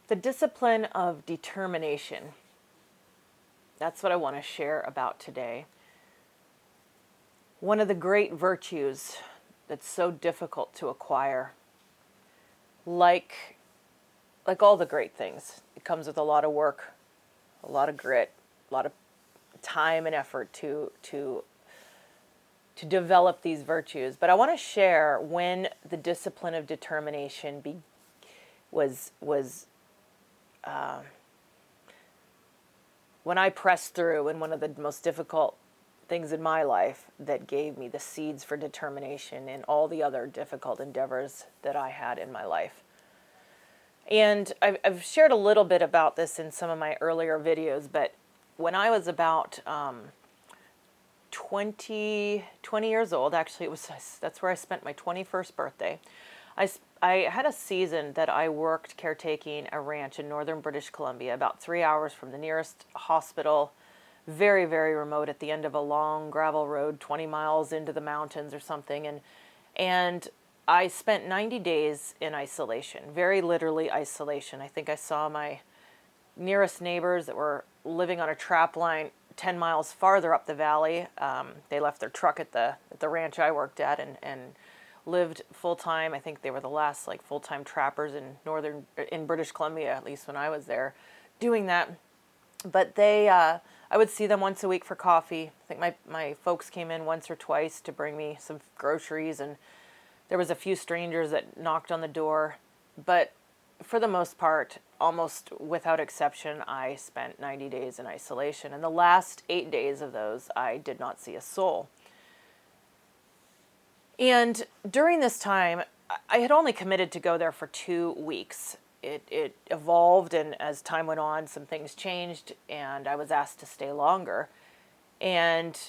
The discipline of determination. That's what I want to share about today. One of the great virtues that's so difficult to acquire, like all the great things, it comes with a lot of work, a lot of grit, a lot of time and effort to develop these virtues. But I want to share when the discipline of determination was when I pressed through in one of the most difficult things in my life that gave me the seeds for determination in all the other difficult endeavors that I had in my life. And I've shared a little bit about this in some of my earlier videos, but when I was about 20 years old, actually that's where I spent my 21st birthday. I had a season that I worked caretaking a ranch in northern British Columbia, about 3 hours from the nearest hospital, very, very remote at the end of a long gravel road, 20 miles into the mountains or something. And I spent 90 days in isolation, very literally isolation. I think I saw my nearest neighbors that were living on a trap line 10 miles farther up the valley. They left their truck at the ranch I worked at and lived full-time. I think they were the last full-time trappers in British Columbia, at least when I was there doing that. But I would see them once a week for coffee. I think my folks came in once or twice to bring me some groceries, and there was a few strangers that knocked on the door. But for the most part, almost without exception, I spent 90 days in isolation. And the last 8 days of those, I did not see a soul. And during this time, I had only committed to go there for 2 weeks. It evolved, and as time went on, some things changed, and I was asked to stay longer. And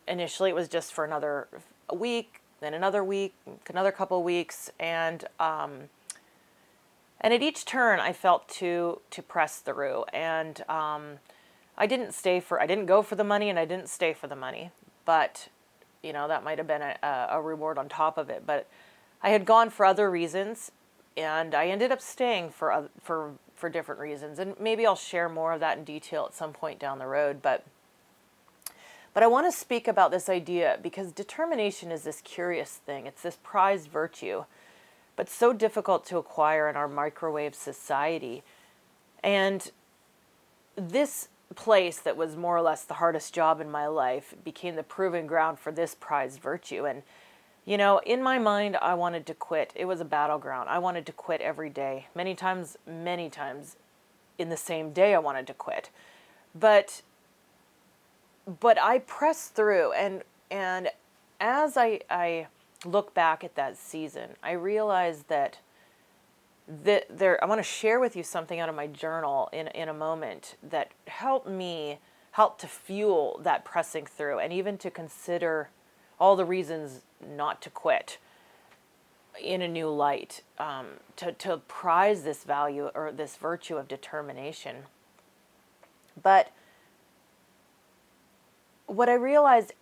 initially, it was just for another week, then another week, another couple of weeks, and at each turn, I felt to press through. And I didn't go for the money, and I didn't stay for the money, but that might have been a reward on top of it. But I had gone for other reasons, and I ended up staying for different reasons. And maybe I'll share more of that in detail at some point down the road. But I want to speak about this idea because determination is this curious thing. It's this prized virtue, but so difficult to acquire in our microwave society. And this place that was more or less the hardest job in my life became the proving ground for this prized virtue. And in my mind, I wanted to quit. It was a battleground. I wanted to quit every day. Many times in the same day I wanted to quit. But I pressed through, and as I look back at that season, I realized that I want to share with you something out of my journal in a moment that helped to fuel that pressing through, and even to consider all the reasons not to quit in a new light, to prize this value or this virtue of determination. But what I realized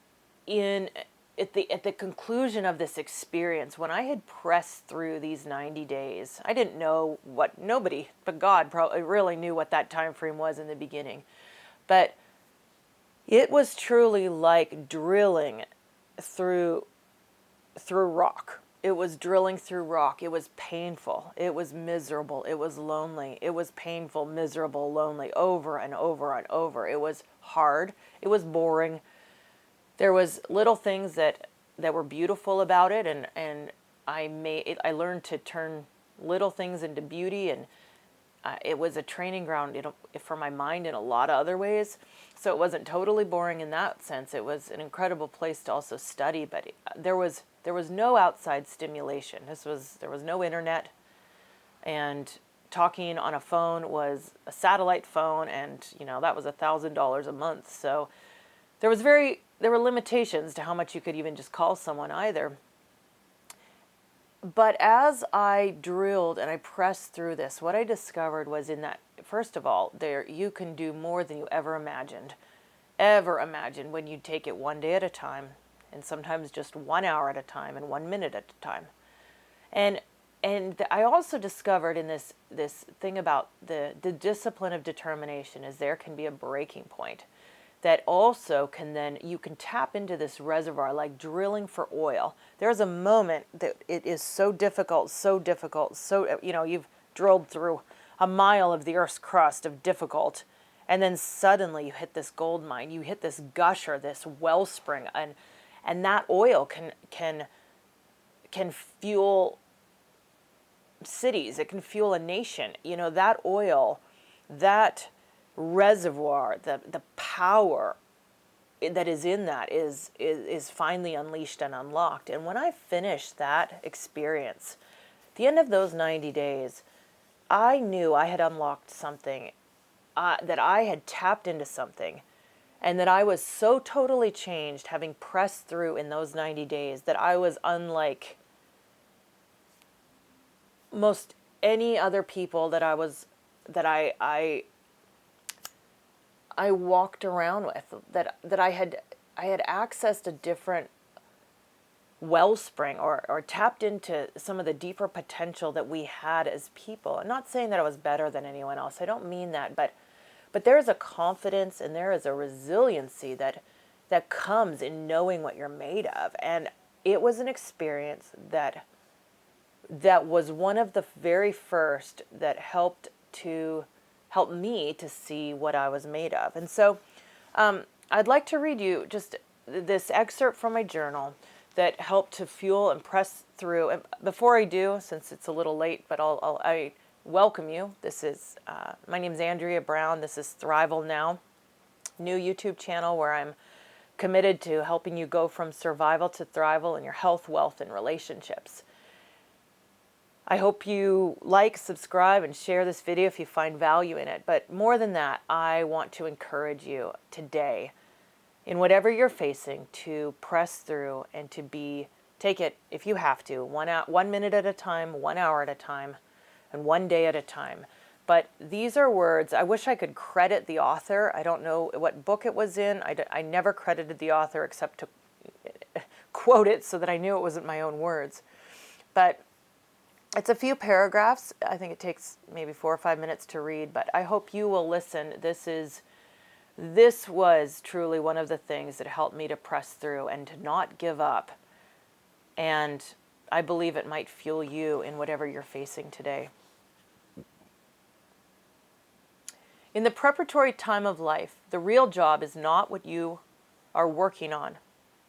at the conclusion of this experience, when I had pressed through these 90 days, I didn't know nobody but God probably really knew what that time frame was in the beginning. But it was truly like drilling through rock. It was drilling through rock. It was painful. It was miserable. It was lonely. It was painful, miserable, lonely, over and over and over. It was hard. It was boring. There was little things that were beautiful about it, and I learned to turn little things into beauty, and it was a training ground, for my mind in a lot of other ways. So it wasn't totally boring in that sense. It was an incredible place to also study, but there was no outside stimulation. There was no internet, and talking on a phone was a satellite phone, and that was $1,000 a month. So there were limitations to how much you could even just call someone either. But as I drilled and I pressed through this, what I discovered was first of all, you can do more than you ever imagined when you take it one day at a time, and sometimes just 1 hour at a time and 1 minute at a time. And I also discovered in this thing about the discipline of determination is there can be a breaking point that also can then, you can tap into this reservoir like drilling for oil. There's a moment that it is so difficult, so, you've drilled through a mile of the Earth's crust of difficult, and then suddenly you hit this gold mine, you hit this gusher, this wellspring, and that oil can fuel cities, it can fuel a nation. That oil, that reservoir, the power that is in that is finally unleashed and unlocked. And when I finished that experience, at the end of those 90 days, I knew I had unlocked something, that I had tapped into something, and that I was so totally changed having pressed through in those 90 days that I was unlike most any other people that I walked around with, that I had accessed a different wellspring, or tapped into some of the deeper potential that we had as people. I'm not saying that I was better than anyone else. I don't mean that, but there is a confidence and there is a resiliency that comes in knowing what you're made of. And it was an experience that was one of the very first that helped me to see what I was made of. And so I'd like to read you just this excerpt from my journal that helped to fuel and press through. And before I do, since it's a little late, but I welcome you. This is, my name's Andrea Brown. This is Thrival Now, new YouTube channel where I'm committed to helping you go from survival to thrival in your health, wealth, and relationships. I hope you like, subscribe, and share this video if you find value in it. But more than that, I want to encourage you today, in whatever you're facing, to press through and to take it, if you have to, 1 minute at a time, 1 hour at a time, and 1 day at a time. But these are words, I wish I could credit the author. I don't know what book it was in. I never credited the author except to quote it so that I knew it wasn't my own words. But it's a few paragraphs. I think it takes maybe 4 or 5 minutes to read, but I hope you will listen. This was truly one of the things that helped me to press through and to not give up. And I believe it might fuel you in whatever you're facing today. In the preparatory time of life, the real job is not what you are working on,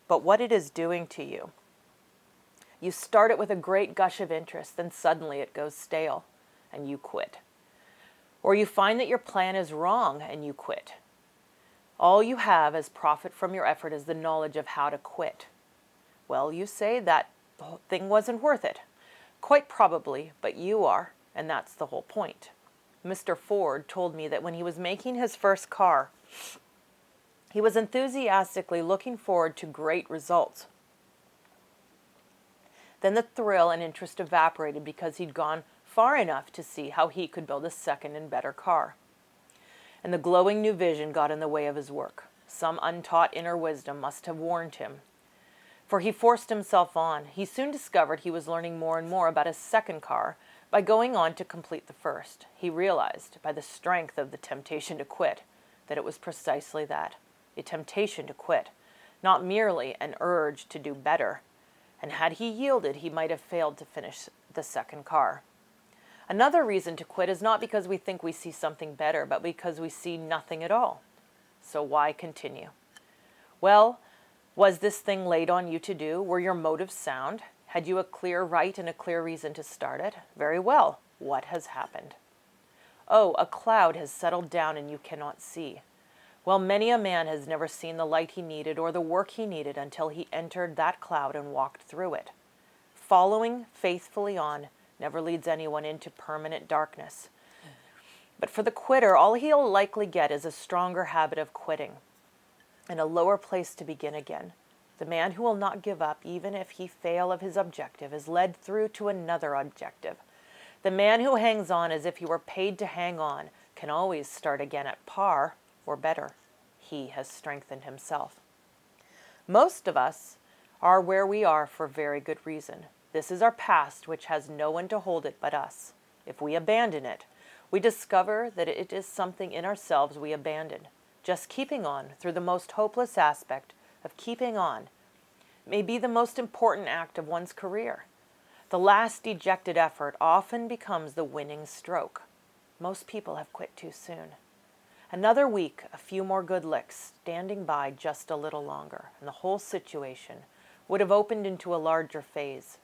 but what it is doing to you. You start it with a great gush of interest, then suddenly it goes stale, and you quit. Or you find that your plan is wrong, and you quit. All you have as profit from your effort is the knowledge of how to quit. Well, you say that thing wasn't worth it. Quite probably, but you are, and that's the whole point. Mr. Ford told me that when he was making his first car, he was enthusiastically looking forward to great results. Then the thrill and interest evaporated because he'd gone far enough to see how he could build a second and better car. And the glowing new vision got in the way of his work. Some untaught inner wisdom must have warned him. For he forced himself on. He soon discovered he was learning more and more about his second car by going on to complete the first. He realized, by the strength of the temptation to quit, that it was precisely that, a temptation to quit, not merely an urge to do better. And had he yielded, he might have failed to finish the second car. Another reason to quit is not because we think we see something better, but because we see nothing at all. So why continue? Well, was this thing laid on you to do? Were your motives sound? Had you a clear right and a clear reason to start it? Very well. What has happened? Oh, a cloud has settled down and you cannot see. Well, many a man has never seen the light he needed or the work he needed until he entered that cloud and walked through it. Following faithfully on never leads anyone into permanent darkness. But for the quitter, all he'll likely get is a stronger habit of quitting and a lower place to begin again. The man who will not give up, even if he fail of his objective, is led through to another objective. The man who hangs on as if he were paid to hang on can always start again at par or better. He has strengthened himself. Most of us are where we are for very good reason. This is our past, which has no one to hold it but us. If we abandon it, we discover that it is something in ourselves we abandon. Just keeping on through the most hopeless aspect of keeping on may be the most important act of one's career. The last dejected effort often becomes the winning stroke. Most people have quit too soon. Another week, a few more good licks, standing by just a little longer, and the whole situation would have opened into a larger phase.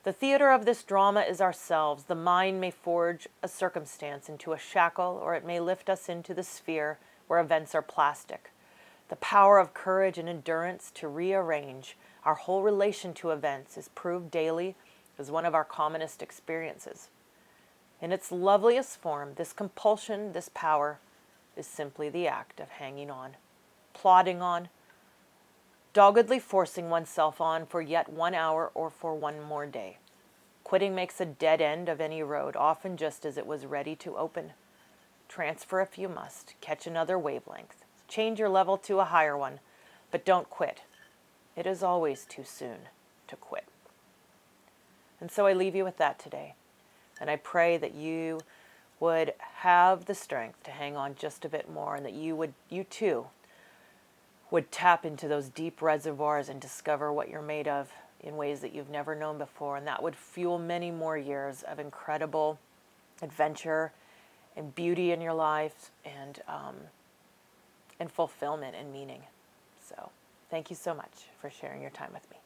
The theater of this drama is ourselves. The mind may forge a circumstance into a shackle, or it may lift us into the sphere where events are plastic. The power of courage and endurance to rearrange our whole relation to events is proved daily as one of our commonest experiences. In its loveliest form, this compulsion, this power, is simply the act of hanging on, plodding on, doggedly forcing oneself on for yet 1 hour or for one more day. Quitting makes a dead end of any road, often just as it was ready to open. Transfer if you must, catch another wavelength, change your level to a higher one, but don't quit. It is always too soon to quit. And so I leave you with that today. And I pray that you would have the strength to hang on just a bit more, and that you too would tap into those deep reservoirs and discover what you're made of in ways that you've never known before. And that would fuel many more years of incredible adventure and beauty in your life, and fulfillment and meaning. So thank you so much for sharing your time with me.